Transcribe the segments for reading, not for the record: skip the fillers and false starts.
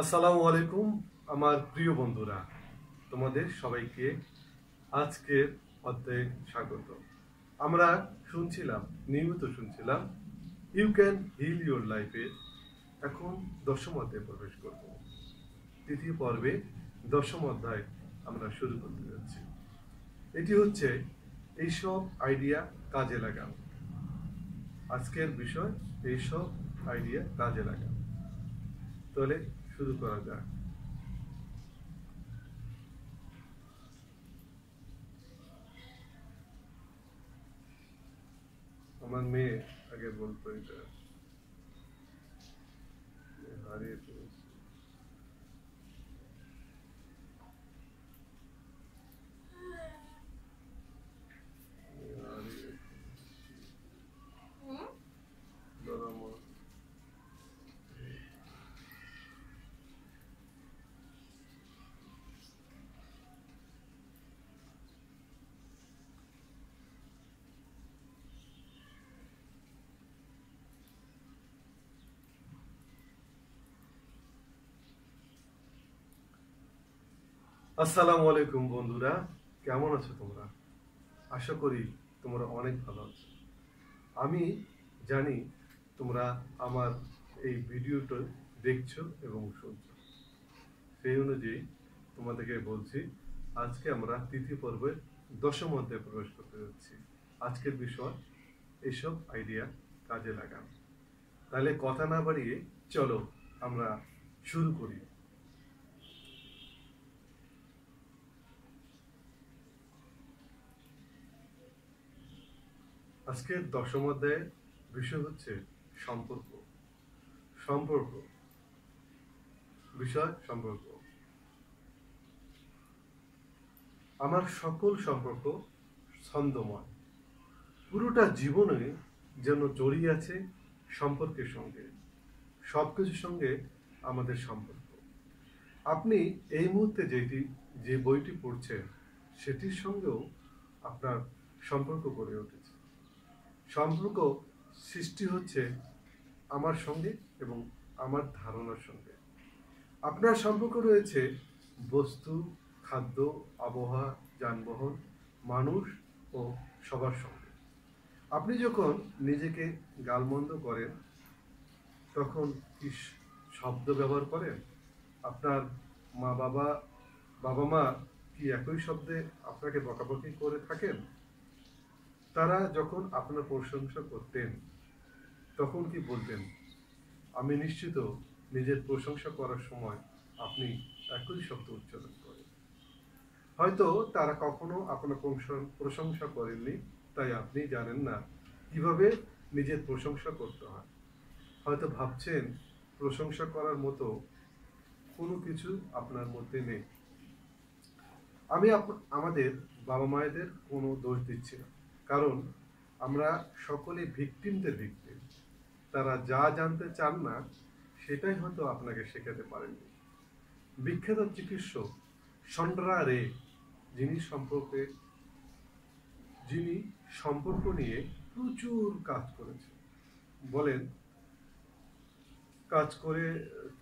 আসসালামু আলাইকুম আমার প্রিয় বন্ধুরা, তোমাদের সবাইকে আজকের অধ্যায়ে স্বাগত। আমরা নিয়মিত শুনছিলাম ইউ ক্যান হিল ইউর লাইফে। এখন দশম অধ্যায়ে প্রবেশ করব। তৃতীয় পর্বে দশম অধ্যায় আমরা শুরু করতে যাচ্ছি। এটি হচ্ছে এইসব আইডিয়া কাজে লাগান। আজকের বিষয় এইসব আইডিয়া কাজে লাগান। তাহলে শুরু করা যাক। আমার মেয়ে আগে বলতো এটা হারিয়ে ফেলেছি। হারিয়ে ধর্ম। আসসালামু আলাইকুম বন্ধুরা, কেমন আছো তোমরা? আশা করি তোমরা অনেক ভালো আছো। আমি জানি তোমরা আমার এই ভিডিওটা দেখছো এবং শুনছো। সেই অনুযায়ী তোমাদেরকে বলছি, আজকে আমরা তৃতীয় পর্বের দশম অধ্যায়ে প্রবেশ করতে যাচ্ছি। আজকের বিষয় এইসব আইডিয়া কাজে লাগান। তাহলে কথা না বাড়িয়ে চলো আমরা শুরু করি। আজকের দশম অধ্যায়ের বিষয় হচ্ছে সম্পর্ক। সম্পর্ক বিষয় সম্পর্ক। আমার সকল সম্পর্ক ছন্দময়। পুরোটা জীবনে যেন জড়িয়ে আছে সম্পর্কের সঙ্গে। সবকিছুর সঙ্গে আমাদের সম্পর্ক। আপনি এই মুহূর্তে যে বইটি পড়ছেন সেটির সঙ্গেও আপনার সম্পর্ক গড়ে উঠেছে। সম্পর্ক সৃষ্টি হচ্ছে আমার সঙ্গে এবং আমার ধারণার সঙ্গে। আপনার সম্পর্ক রয়েছে বস্তু, খাদ্য, আবহাওয়া, যানবাহন, মানুষ ও সবার সঙ্গে। আপনি যখন নিজেকে গালমন্দ করেন তখন কি শব্দ ব্যবহার করেন? আপনার মা বাবা বাবা মা কি একই শব্দে আপনাকে বকাবকি করে থাকেন? তারা যখন আপনার প্রশংসা করতেন তখন কি বলতেন? আমি নিশ্চিত নিজের প্রশংসা করার সময় আপনি একই শব্দ উচ্চারণ করেন। হয়তো তারা কখনো আপনার প্রশংসা করেননি, তাই আপনি জানেন না কিভাবে নিজের প্রশংসা করতে হয়। হয়তো ভাবছেন প্রশংসা করার মতো কোনো কিছু আপনার মধ্যে নেই। আমি আমাদের বাবা মায়েদের কোনো দোষ দিচ্ছি না, কারণ আমরা সকলে ভিকটিমদের ভিকটিম। তারা যা জানতে চান না সেটাই হয়তো আপনাকে শেখাতে পারেননি। বিখ্যাত চিকিৎসক সন্ড্রা রে, যিনি সম্পর্ক নিয়ে প্রচুর কাজ করেছেন, বলেন কাজ করে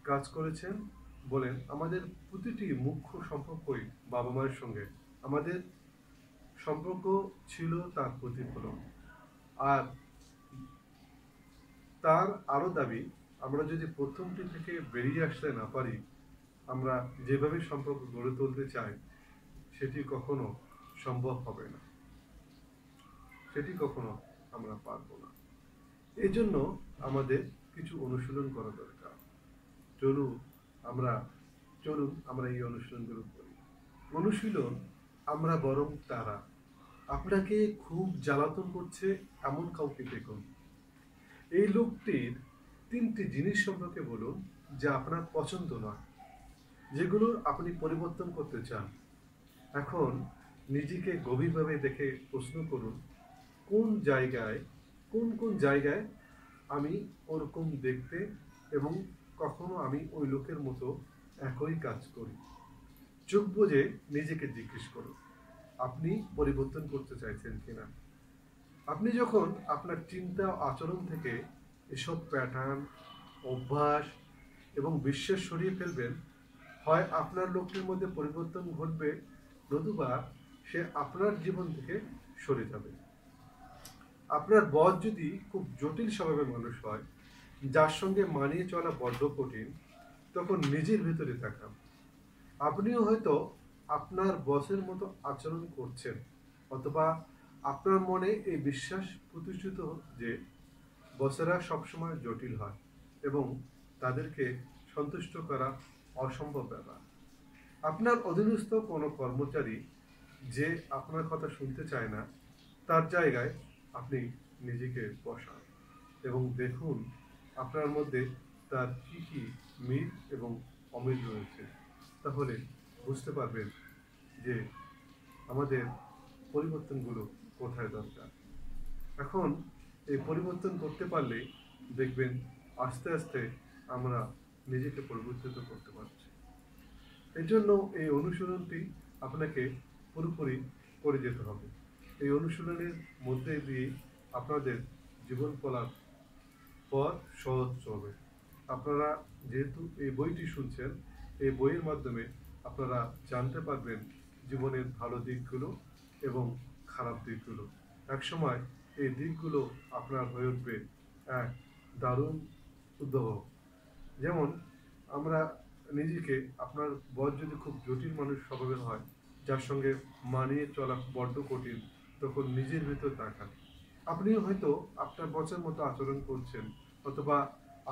কাজ করেছেন বলেন, আমাদের প্রতিটি মুখ্য সম্পর্কই বাবা মায়ের সঙ্গে আমাদের সম্পর্ক ছিল তার প্রতিফলন। আর তার আরো দাবি, আমরা যদি প্রথমটি থেকে বেরিয়ে আসতে না পারি, আমরা যেভাবে সম্পর্ক গড়ে তুলতে চাই সেটি কখনো সম্ভব হবে না, সেটি কখনো আমরা পারবো না। এই জন্য আমাদের কিছু অনুশীলন করা দরকার। চলুন আমরা চলুন আমরা এই অনুশীলনগুলো করি। অনুশীলন, আমরা বরং তারা। আপনাকে খুব জ্বালাতন করছে এমন কাউকে দেখুন। এই লোকটির তিনটি জিনিস সম্পর্কে বলুন যা আপনার পছন্দ নয়, যেগুলো আপনি পরিবর্তন করতে চান। এখন নিজেকে গভীরভাবে দেখে প্রশ্ন করুন, কোন কোন জায়গায় আমি ওরকম দেখতে এবং কখনো আমি ওই লোকের মতো একই কাজ করি। চোখ বুজে নিজেকে জিজ্ঞেস করুন, আপনি পরিবর্তন করতে চাইছেন কিনা। আপনি যখন আপনার চিন্তা আচরণ থেকে এসব প্যাটার্ন, অভ্যাস এবং বিশ্বাস সরিয়ে ফেলবেন, হয় আপনার লোকটির মধ্যে পরিবর্তন ঘটবে, নতুবা সে আপনার জীবন থেকে সরে যাবে। আপনার বস যদি খুব জটিল স্বভাবের মানুষ হয়, যার সঙ্গে মানিয়ে চলা বড্ড কঠিন, তখন নিজের ভিতরে তাকান। আপনিও হয়তো আপনার বসের মতো আচরণ করছেন, অথবা আপনার মনে এই বিশ্বাস প্রতিষ্ঠিত যে বসেরা সবসময় জটিল হয় এবং তাদেরকে সন্তুষ্ট করা অসম্ভব ব্যাপার। আপনার অধীনস্থ কোনো কর্মচারী যে আপনার কথা শুনতে চায় না, তার জায়গায় আপনি নিজেকে বসান এবং দেখুন আপনার মধ্যে তার কি কি মিল এবং অমিল রয়েছে। তাহলে বুঝতে পারবেন যে আমাদের পরিবর্তনগুলো কোথায় দরকার। এখন এই পরিবর্তন করতে পারলে দেখবেন আস্তে আস্তে আমরা নিজেকে পরিবর্তিত করতে পারছি। এই জন্য এই অনুশীলনটি আপনাকে পুরোপুরি করে যেতে হবে। এই অনুশীলনের মধ্যে দিয়ে আপনাদের জীবন চলার পথ সহজ হবে। আপনারা যেহেতু এই বইটি শুনছেন, এই বইয়ের মাধ্যমে আপনারা জানতে পারবেন জীবনের ভালো দিকগুলো এবং খারাপ দিকগুলো। একসময় এই দিকগুলো আপনার হয়ে উঠবে এক দারুণ উদ্যোগ। যেমন আমরা নিজেকে, আপনার বস যদি খুব জটিল মানুষ স্বভাবের হয়, যার সঙ্গে মানিয়ে চলা বড্ড কঠিন, তখন নিজের ভিতর তাকান। আপনিও হয়তো আপনার বসের মতো আচরণ করছেন, অথবা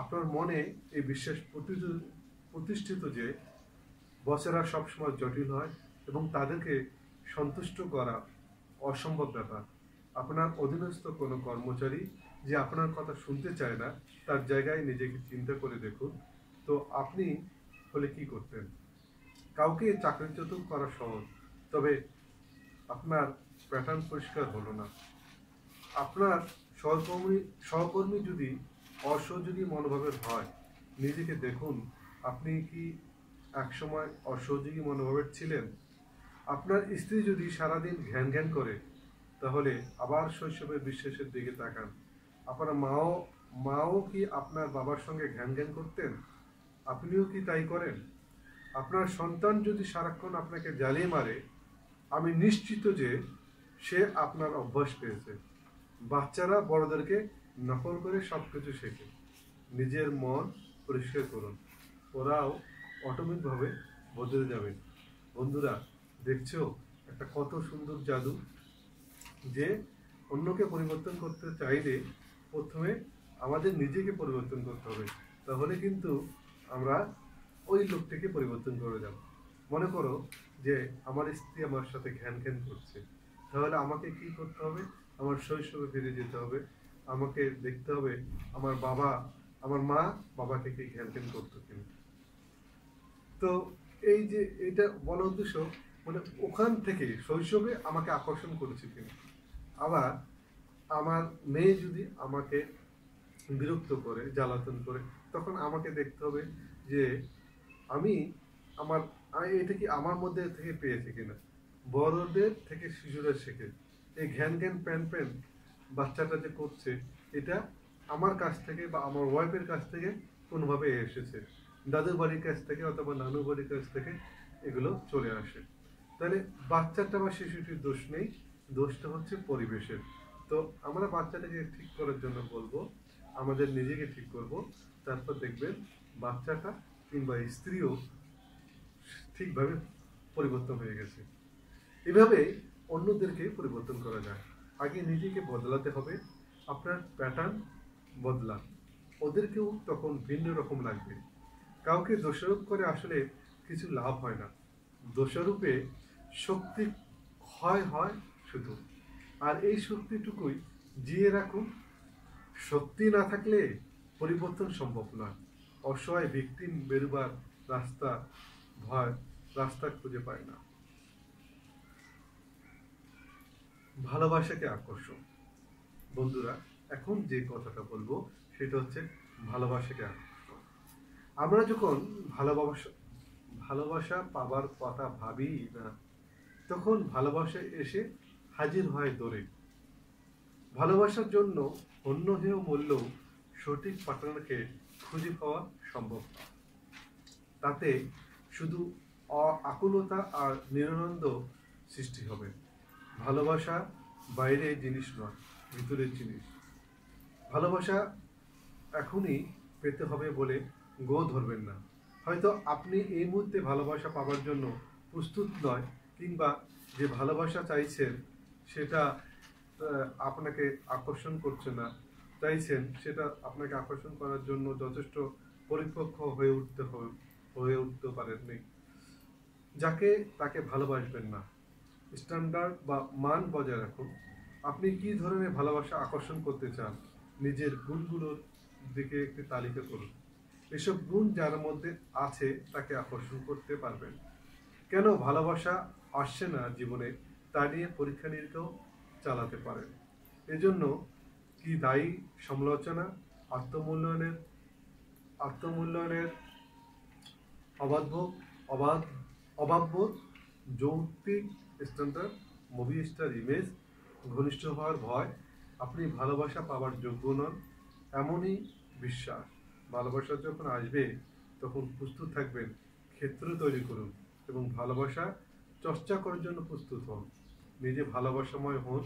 আপনার মনে এই বিশ্বাস প্রতিষ্ঠিত যে বসেরা সবসময় জটিল হয় এবং তাদেরকে সন্তুষ্ট করা অসম্ভব ব্যাপার। আপনার অধীনস্থ কোনো কর্মচারী যে আপনার কথা শুনতে চায় না, তার জায়গায় নিজেকে চিন্তা করে দেখুন তো আপনি হলে কি করতেন। কাউকে চাকরিচ্যুত করা সহজ, তবে আপনার প্যাটার্ন পরিষ্কার হলো না। আপনার সহকর্মী যদি অসহযোগী মনোভাবের হয়, নিজেকে দেখুন আপনি কি একসময় অসহযোগী মনোভাবের ছিলেন। আপনার স্ত্রী যদি সারাদিন ঘ্যান ঘ্যান করে, তাহলে আবার শৈশবের বিশ্বাসের দিকে তাকান। আপনার মাও কি আপনার বাবার সঙ্গে ঘ্যান ঘ্যান করতেন? আপনিও কি তাই করেন? আপনার সন্তান যদি সারাক্ষণ আপনাকে জ্বালিয়ে মারে, আমি নিশ্চিত যে সে আপনার অভ্যাস পেয়েছে। বাচ্চারা বড়দেরকে নকল করে সবকিছু শেখে। নিজের মন পরিষ্কার করুন, ওরাও অটোমেটিকভাবে বদলে যাবে। বন্ধুরা, দেখছো একটা কত সুন্দর জাদু, যে অন্যকে পরিবর্তন করতে চাইলে প্রথমে আমাদের নিজেকে পরিবর্তন করতে হবে, তাহলে কিন্তু আমরা ওই লোকটিকে পরিবর্তন করে যাব। মনে করো যে আমার স্ত্রী আমার সাথে ঘ্যান ঘ্যান করছে, তাহলে আমাকে কি করতে হবে? আমার শৈশবে ফিরে যেতে হবে। আমাকে দেখতে হবে আমার মা বাবাকে কি ঘ্যান ঘ্যান করতো কিনা। তো এই যে এটা বলার উদ্দেশ্য, মানে ওখান থেকে শৈশবে আমাকে আকর্ষণ করেছে কিনা। আবার আমার মেয়ে যদি আমাকে বিরক্ত করে, জ্বালাতন করে, তখন আমাকে দেখতে হবে যে আমি আমার এটা কি আমার মধ্যে থেকে পেয়েছে কিনা। বড়দের থেকে শিশুরা শেখে। এই ঘ্যান ঘ্যান প্যান প্যান বাচ্চাটা যে করছে, এটা আমার কাছ থেকে বা আমার ওয়াইফের কাছ থেকে কোনোভাবে এসেছে, দাদুর বাড়ির কাছ থেকে অথবা নানু বাড়ির কাছ থেকে এগুলো চলে আসে। তাহলে বাচ্চাটা বা শিশুটির দোষ নেই, দোষটা হচ্ছে পরিবেশের। তো আমরা বাচ্চাটাকে ঠিক করার জন্য বলবো, আমাদের নিজেকে ঠিক করব, তারপর দেখবেন বাচ্চাটা কিংবা স্ত্রীও ঠিকভাবে পরিবর্তন হয়ে গেছে। এভাবে অন্যদেরকে পরিবর্তন করা যায়। আগে নিজেকে বদলাতে হবে। আপনার প্যাটার্ন বদলান, ওদেরকেও তখন ভিন্ন রকম লাগবে। কাউকে দোষারোপ করে আসলে কিছু লাভ হয় না। দোষারোপে শক্তি ক্ষয় হয় শুধু, আর এই শক্তিটুকুই জিয়ে রাখুন। শক্তি না থাকলে পরিবর্তন সম্ভব নয়। অসহায় ভিকটিম বেরোবার রাস্তা খুঁজে পায় না। ভালোবাসাকে আকর্ষণ। বন্ধুরা, এখন যে কথাটা বলবো সেটা হচ্ছে ভালোবাসাকে আকর্ষণ। আমরা যখন ভালোবাসা পাবার কথা ভাবি না, তখন ভালোবাসা এসে হাজির হয় দূরে। ভালোবাসার জন্য অন্য হেয় মূল্য সঠিক পার্টনারকে খুঁজে পাওয়া সম্ভব না। তাতে শুধু আকুলতা আর নিরানন্দ সৃষ্টি হবে। ভালোবাসা বাইরে জিনিস নয়, ভিতরের জিনিস। ভালোবাসা এখনই পেতে হবে বলে গো ধরবেন না। হয়তো আপনি এই মুহূর্তে ভালোবাসা পাওয়ার জন্য প্রস্তুত নয়, কিংবা যে ভালোবাসা চাইছেন সেটা আপনাকে আকর্ষণ করছে না, চাইছেন সেটা আপনাকে আকর্ষণ করার জন্য যথেষ্ট পরিপক্ক হয়ে উঠতে পারেননি। যাকে তাকে ভালোবাসবেন না, স্ট্যান্ডার্ড বা মান বজায় রাখুন। আপনি কি ধরনের ভালোবাসা আকর্ষণ করতে চান, নিজের গুণগুলোর দিকে একটি তালিকা করুন। এসব গুণ যার মধ্যে আছে তাকে আকর্ষণ করতে পারবেন। কেন ভালোবাসা আসছে না জীবনে, তা নিয়ে পরীক্ষা নিরীক্ষাও চালাতে পারেন। এজন্য কি দায়ী সমালোচনা, আত্মমূল্যায়নের আত্মমূল্যায়নের অবাধ্য অভাববোধ, যৌক্তিক স্ট্যান্ডার্ড, মুভি স্টার ইমেজ, ঘনিষ্ঠ হওয়ার ভয়, আপনি ভালোবাসা পাওয়ার যোগ্য নন, এমনই বিশ্বাস। ভালোবাসা যখন আসবে তখন প্রস্তুত থাকবেন, ক্ষেত্র তৈরি করুন এবং ভালোবাসা চর্চা করার জন্য প্রস্তুত হন। নিজে ভালোবাসাময় হন,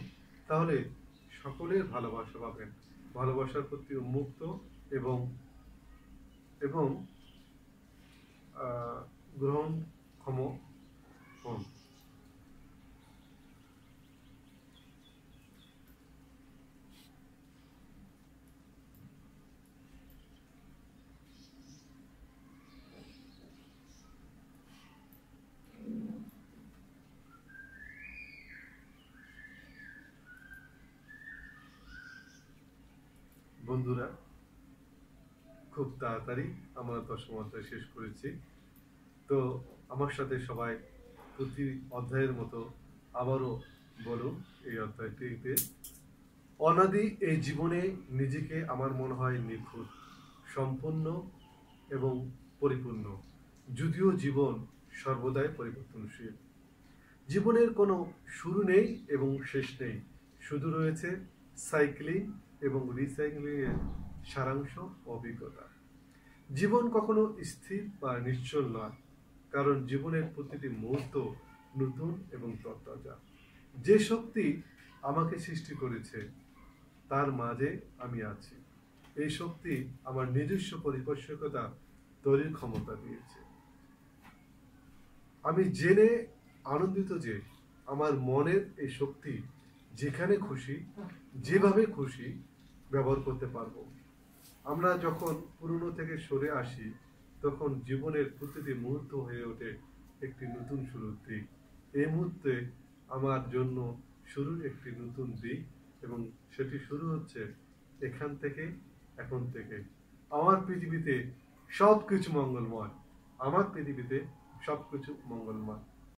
তাহলে সকলের ভালোবাসা পাবেন। ভালোবাসার প্রতি উন্মুক্ত এবং এবং গ্রহণক্ষম হন। বন্ধুরা, খুব তাড়াতাড়ি আমরা 10ম অধ্যায় শেষ করেছি। তো আমার সাথে সবাই প্রতি অধ্যায়ের মতো আবারও বলুন এই অধ্যায়টিতে, অনাদি এই জীবনে নিজেকে আমার মনে হয় নিখুঁত, সম্পূর্ণ এবং পরিপূর্ণ, যদিও জীবন সর্বদাই পরিবর্তনশীল। জীবনের কোনো শুরু নেই এবং শেষ নেই, শুধু রয়েছে সাইক্লিং এবং রিসাইক্লিংয়ের সারাংশ অভিজ্ঞতা। জীবন কখনো স্থির বা নিশ্চল নয়, কারণ জীবনের প্রতিটি মুহূর্ত নতুন এবং তরতাজা। যে শক্তি আমাকে সৃষ্টি করেছে তার মাঝে আমি আছি। এই শক্তি আমার নিজস্ব পরিপক্কতা তৈরির ক্ষমতা দিয়েছে। আমি জেনে আনন্দিত যে আমার মনের এই শক্তি যেখানে খুশি, যেভাবে খুশি ব্যবহার করতে পারবো। আমরা যখন পুরনো থেকে সরে আসি, তখন জীবনের প্রতিটি মুহূর্ত হয়ে ওঠে একটি নতুন শুরুর দিক। এই মুহূর্তে আমার জন্য শুরুর একটি নতুন দিক, এবং সেটি শুরু হচ্ছে এখান থেকে, এখন থেকে। আমার পৃথিবীতে সব কিছু মঙ্গলময়। আমার পৃথিবীতে সব কিছু মঙ্গলময়।